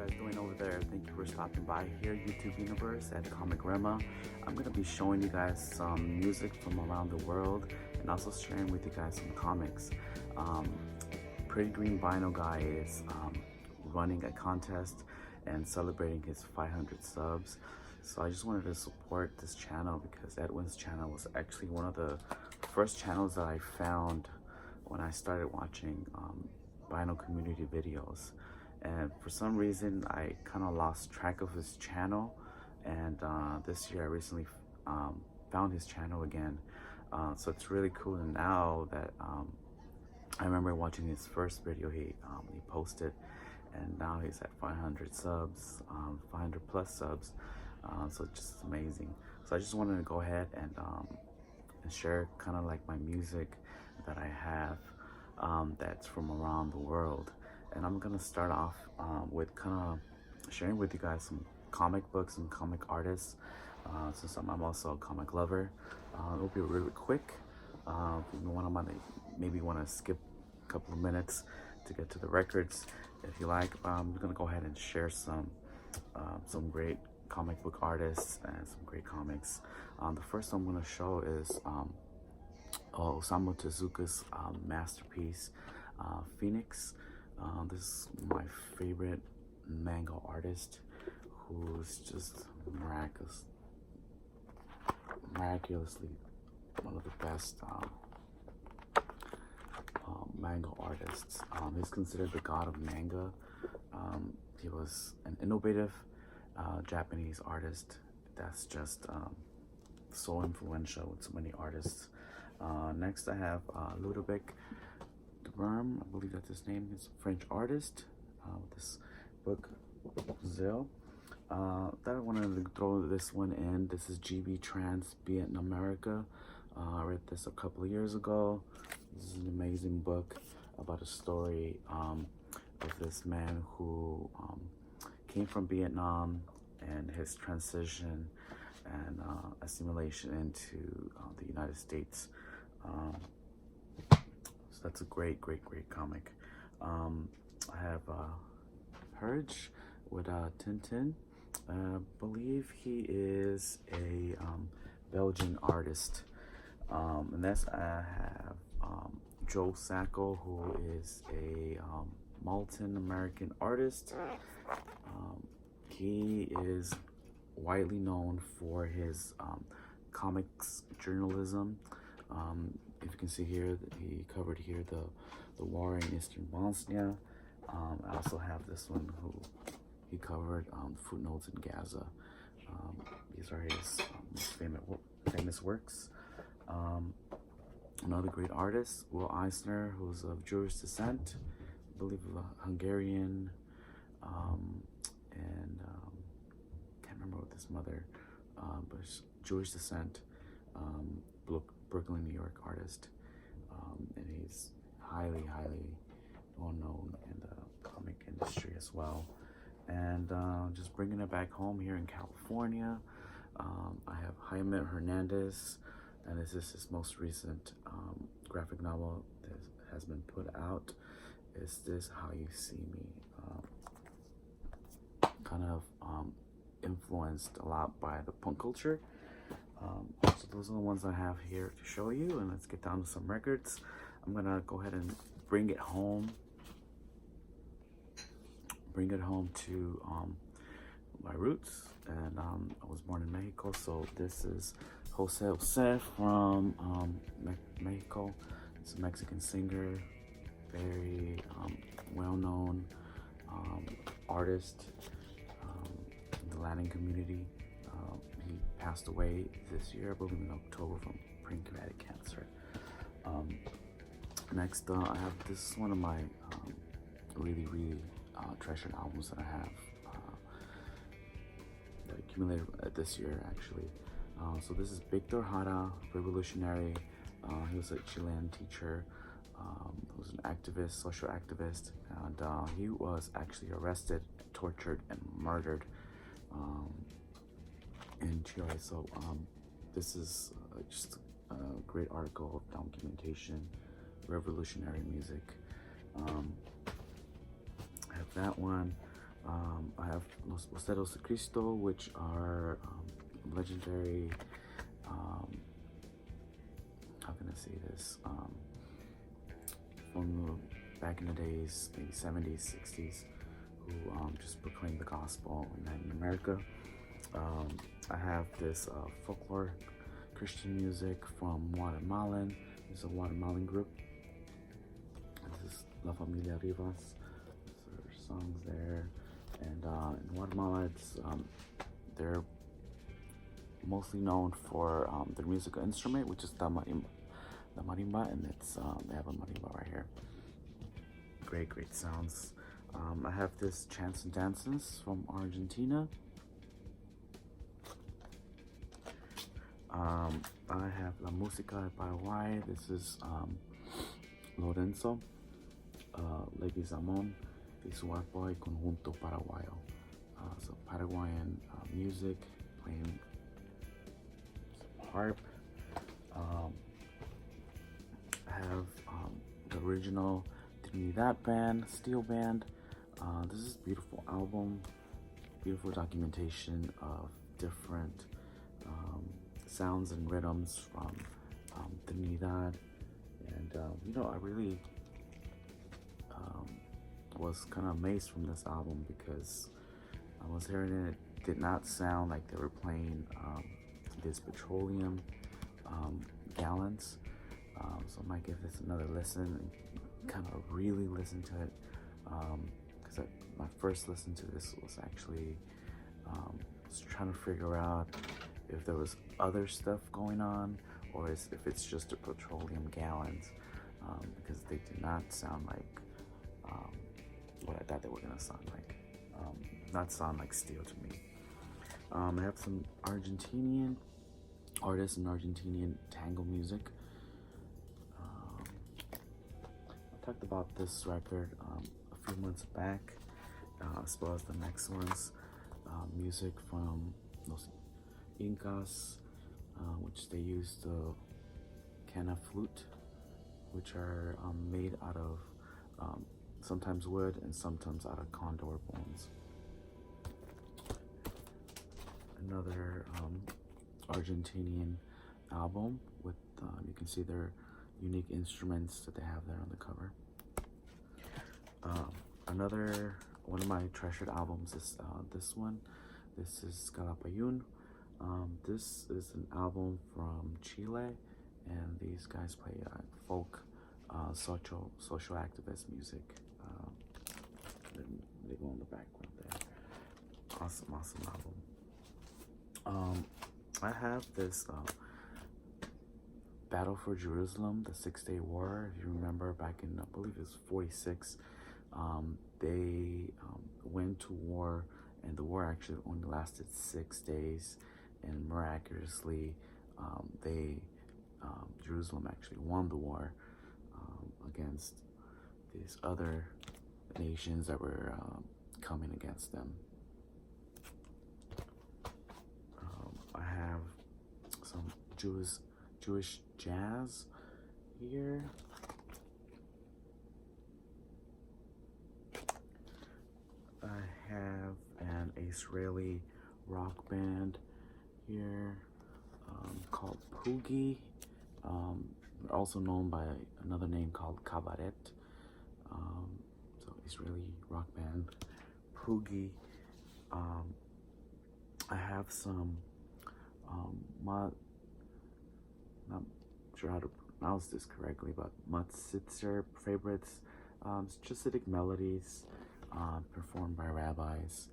guys doing over there? Thank you for stopping by here, YouTube Universe at Comic Rema. I'm going to be showing you guys some music from around the world and also sharing with you guys some comics. Um, Pretty Green Vinyl Guy is running a contest and celebrating his 500 subs. So I just wanted to support this channel because Edwin's channel was actually one of the first channels that I found when I started watching vinyl community videos. And for some reason I kind of lost track of his channel, and this year I recently found his channel again. So it's really cool. And now that I remember watching his first video he posted, and now he's at 500 subs, 500 plus subs. So it's just amazing. So I just wanted to go ahead and share kind of like my music that I have that's from around the world. And I'm gonna start off with kind of sharing with you guys some comic books and comic artists, since I'm also a comic lover. It'll be really quick. If you maybe want to skip a couple of minutes to get to the records, if you like. I'm gonna go ahead and share some great comic book artists and some great comics. The first I'm gonna show is Osamu Tezuka's masterpiece, Phoenix. This is my favorite manga artist, who's just miraculously one of the best manga artists. He's considered the god of manga. He was an innovative Japanese artist that's just so influential with so many artists. Next I have Ludovic Duverme, I believe that's his name. He's a French artist with this book, Zil. That I wanted to throw this one in. This is GB Trans Vietnam America. I read this a couple of years ago. This is an amazing book about a story of this man who came from Vietnam and his transition and assimilation into the United States. So that's a great comic. I have Herge with Tintin. I believe he is a Belgian artist. And that's I have Joe Sacco, who is a Malton American artist. He is widely known for his comics journalism. If you can see here, he covered here the war in Eastern Bosnia. I also have this one who he covered footnotes in Gaza. These are his most famous works. Another great artist, Will Eisner, who's of Jewish descent, I believe Hungarian, and can't remember what this mother, but Jewish descent, Brooklyn, New York artist, and he's highly well known in the comic industry as well. And just bringing it back home here in California, I have Jaime Hernandez, and this is his most recent graphic novel that has been put out. Is This How You See Me? Kind of influenced a lot by the punk culture. So those are the ones I have here to show you, and let's get down to some records. I'm gonna go ahead and bring it home to my roots. And I was born in Mexico, so this is Jose from Mexico. He's a Mexican singer, very well-known artist in the Latin community. He passed away this year, I believe in October, from pancreatic cancer. Next, I have, this is one of my really treasured albums that I have that accumulated this year, actually. So this is Victor Jara, revolutionary. He was a Chilean teacher. He was an activist, social activist, and he was actually arrested, tortured, and murdered in Chile. So this is just a great article of documentation, revolutionary music. I have that one. I have Los Boceros de Cristo, which are legendary, how can I say this, from back in the days, maybe 70s, 60s, who just proclaimed the gospel in Latin America. I have this folklore Christian music from Guatemalan. This is a Guatemalan group. This is La Familia Rivas. There are songs there. And in Guatemala, they're mostly known for their musical instrument, which is the marimba, and they have a marimba right here. Great sounds. I have this Chants and Dances from Argentina. I have La Música de Paraguay. This is Lorenzo Leguizamón y su Arpa y Conjunto Paraguayo. So Paraguayan music, playing some harp. I have the original Trinidad band, steel band. This is a beautiful album, beautiful documentation of different sounds and rhythms from Trinidad. And I really was kind of amazed from this album, because I was hearing it did not sound like they were playing this petroleum gallons. So I might give this another listen and kind of really listen to it, because my first listen to this was actually just trying to figure out if there was other stuff going on, or if it's just the petroleum gallons, because they did not sound like what I thought they were gonna sound like. Not sound like steel to me. I have some Argentinian artists and Argentinian tango music. I talked about this record a few months back, as well as the next ones. Music from Los Incas, which they use the cana flute, which are made out of sometimes wood and sometimes out of condor bones. Another Argentinian album with, you can see their unique instruments that they have there on the cover. Another one of my treasured albums is this one. This is Calapayún. This is an album from Chile, and these guys play folk, social activist music. They go in the background there. Awesome album. I have this Battle for Jerusalem, the 6-Day War. If you remember, back in, I believe it was 46, they went to war, and the war actually only lasted 6 days, and miraculously, Jerusalem actually won the war against these other nations that were coming against them. I have some Jewish jazz here. I have an Israeli rock band here called Pugi, also known by another name called Kabaret. So Israeli rock band Pugi. I have some not sure how to pronounce this correctly, but Mutzitzer favorites, Hasidic melodies performed by rabbis.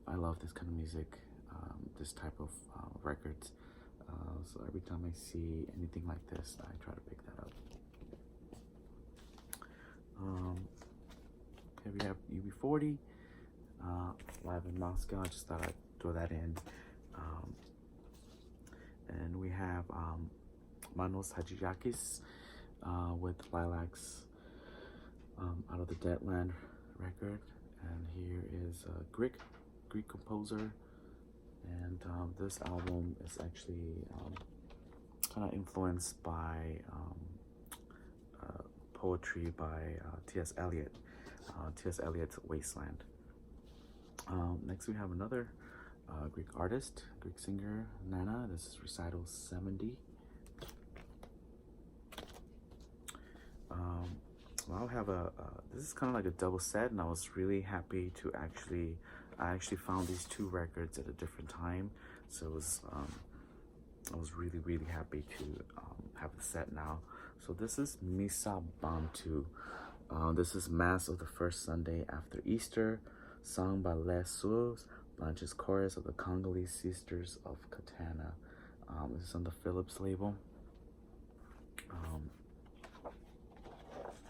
I love this kind of music, this type of records. So every time I see anything like this, I try to pick that up. Here we have UB40, live in Moscow. I just thought I'd throw that in. And we have Manos Hadjiakis with Lilacs out of the Deadland record. And here is a Greek composer. And this album is actually kind of influenced by poetry by T.S. Eliot. T.S. Eliot's Wasteland. Next we have another Greek artist, Greek singer, Nana. This is recital 70. I'll have this is kind of like a double set, and I was really happy to I actually found these two records at a different time. So I was really happy to have the set now. So this is Misa Bantu. This is Mass of the First Sunday after Easter, sung by Les Soeurs, Blanche's chorus of the Congolese Sisters of Katana. This is on the Philips label.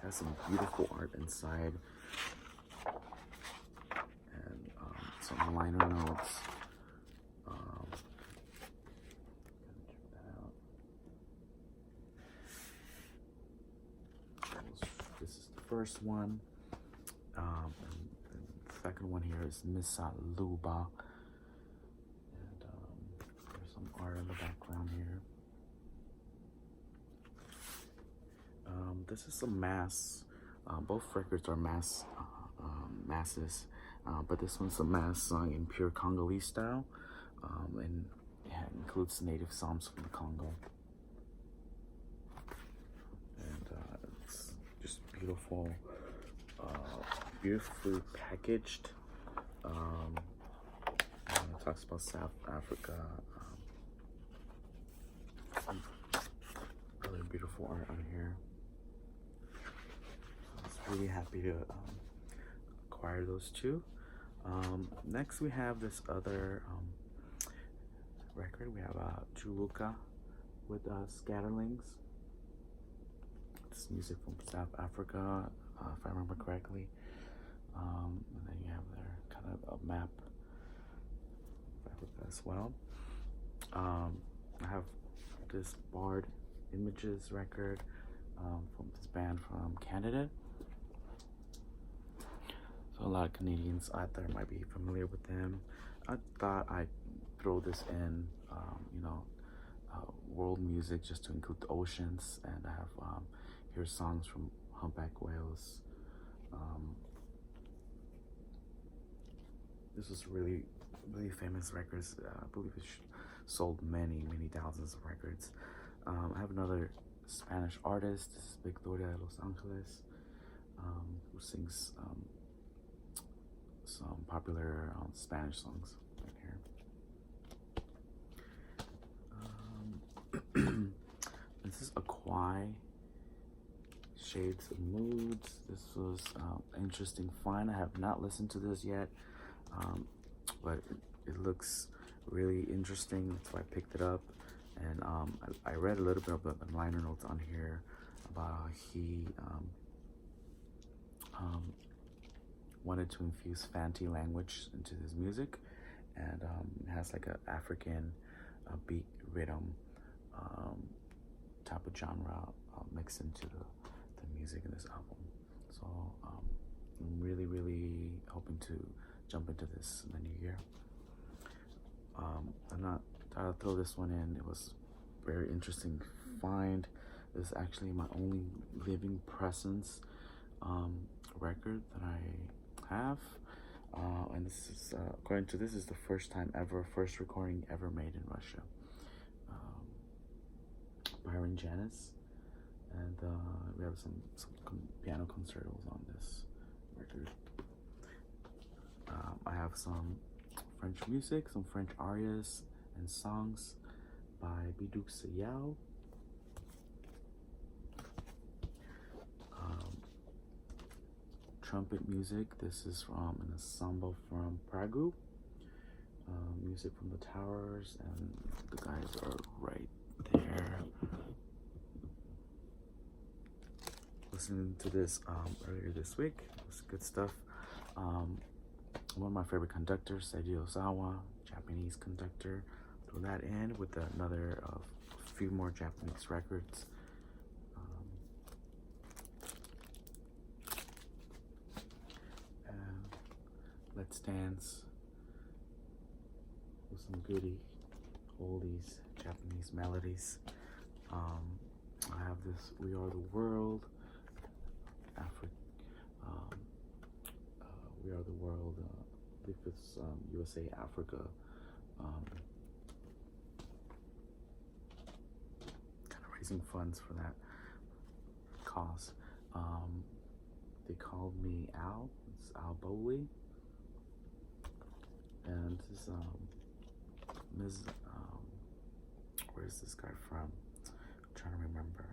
Has some beautiful art inside, and some liner notes. This is the first one. And the second one here is Misa Luba. And there's some art in the background here. This is a mass. Both records are masses, but this one's a mass sung in pure Congolese style, and it includes native psalms from the Congo. And it's just beautiful, beautifully packaged. It talks about South Africa. Really beautiful art on here. Really happy to acquire those two. Next we have this other record. We have Chuluka with Scatterlings. This music from South Africa, if I remember correctly. And then you have there kind of a map of Africa as well. I have this Bard Images record from this band from Canada. So a lot of Canadians out there might be familiar with them. I thought I'd throw this in, world music, just to include the oceans. And I have here songs from Humpback Whales. This was really famous records. I believe it sold many thousands of records. I have another Spanish artist. This is Victoria de Los Angeles, who sings some popular Spanish songs right here. This is Akwai, Shades of Moods. This was an interesting find. I have not listened to this yet, but it looks really interesting. That's why I picked it up. And I read a little bit of the liner notes on here about how he wanted to infuse Fanti language into his music, and it has like an African beat rhythm type of genre mixed into the music in this album. So I'm really hoping to jump into this in the new year. I'll throw this one in. It was a very interesting find. This is actually my only living presence record that I have, and this is according to this is the first recording ever made in Russia. Byron Janis, and we have some piano concertos on this record. I have some French music, some French arias and songs by Bidou Sayao. Trumpet music. This is from an ensemble from Prague. Music from the Towers, and the guys are right there. Listening to this earlier this week. It was good stuff. One of my favorite conductors, Seiji Ozawa, Japanese conductor. Throw that in with another few more Japanese records. Let's dance with some goody oldies Japanese melodies. I have this We Are the World, We Are the World, I believe it's USA Africa kind of raising funds for that cause. They called me Al. It's Al Bowley, and this is Ms. Where's this guy from? I'm trying to remember.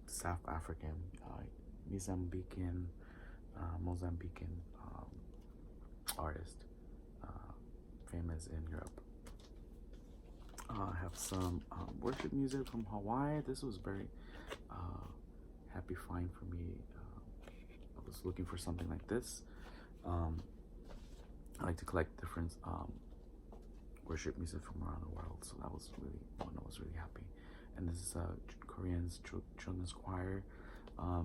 South African, Mozambican artist, famous in Europe. I have some worship music from Hawaii. This was very happy find for me. I was looking for something like this. I like to collect different worship music from around the world, so that was really one I was really happy. And this is Korean children's choir. I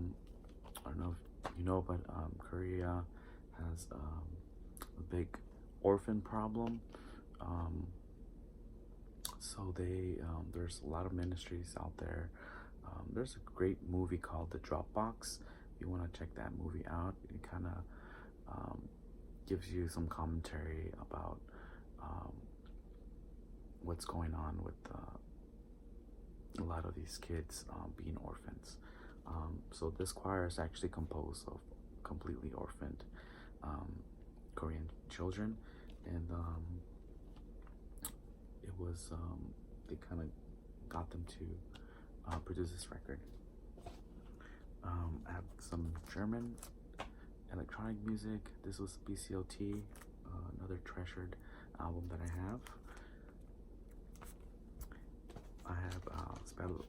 don't know if you know, but Korea has a big orphan problem. So there's a lot of ministries out there. There's a great movie called The Dropbox. If you want to check that movie out, it kind of gives you some commentary about what's going on with a lot of these kids being orphans. So this choir is actually composed of completely orphaned Korean children, and it was they kind of got them to produce this record. I have some German electronic music. This was BCOT, another treasured album that I have. I have Spell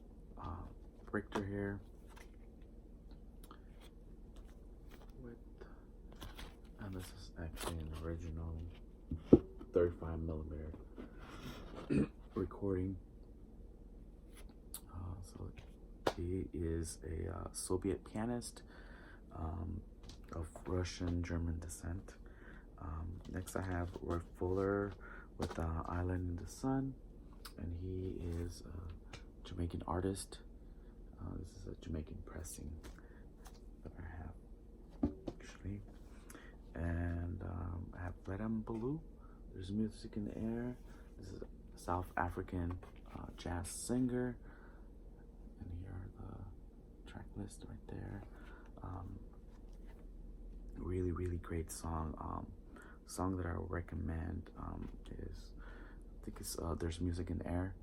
Richter here and this is actually an original 35mm recording. So he is a Soviet pianist of Russian German descent. Next I have Roy Fuller with Island in the Sun, and he is a Jamaican artist. This is a Jamaican pressing that I have actually. And I have Redam Baloo. There's Music in the Air. This is a South African jazz singer. And here are the track list right there. Really great song. Song that I would recommend is, I think it's There's Music in the Air.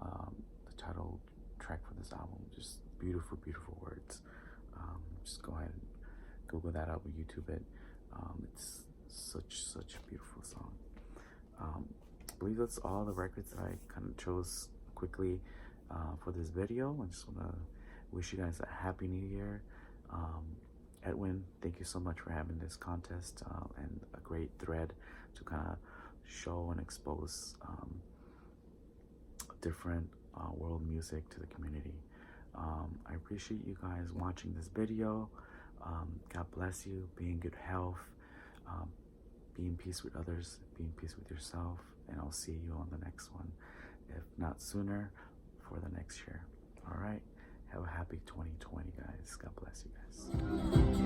The title track for this album. Just beautiful words. Just go ahead and Google that up or YouTube it. It's such a beautiful song. I believe that's all the records that I kind of chose quickly for this video. I just want to wish you guys a happy new year. Edwin, thank you so much for having this contest and a great thread to kind of show and expose different world music to the community. I appreciate you guys watching this video. God bless you. Be in good health. Be in peace with others. Be in peace with yourself. And I'll see you on the next one, if not sooner, for the next year. All right. Have a happy 2020, guys. God bless you guys.